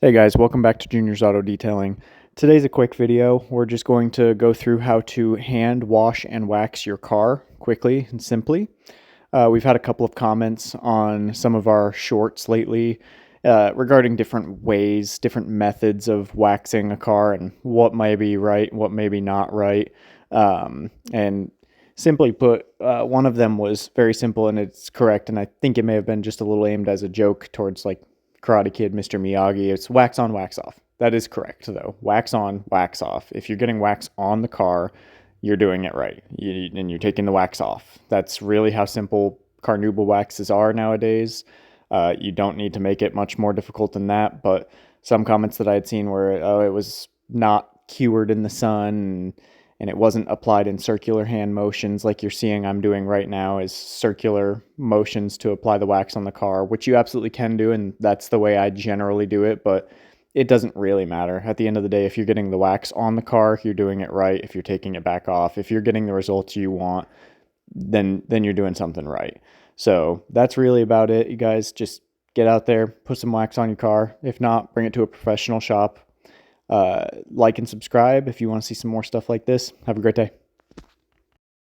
Hey guys, welcome back to Junior's Auto Detailing. Today's a quick video. We're just going to go through how to hand wash and wax your car quickly and simply. We've had a couple of comments on some of our shorts lately regarding different ways, different methods of waxing a car and what may be right, what may be not right. And simply put, one of them was very simple and it's correct, and I think it may have been just a little aimed as a joke towards like Karate Kid, Mr. Miyagi. It's wax on, wax off. That is correct, though. Wax on, wax off. If you're getting wax on the car, you're doing it right, and you're taking the wax off. That's really how simple carnauba waxes are nowadays. You don't need to make it much more difficult than that, but some comments that I had seen were, oh, it was not cured in the sun, and it wasn't applied in circular hand motions like you're seeing I'm doing right now, is circular motions to apply the wax on the car, which you absolutely can do, and that's the way I generally do it, but it doesn't really matter. At the end of the day, if you're getting the wax on the car, you're doing it right. If you're taking it back off, if you're getting the results you want, then you're doing something right. So that's really about it, you guys. Just get out there, put some wax on your car. If not, bring it to a professional shop. Like and subscribe if you want to see some more stuff like this. Have a great day.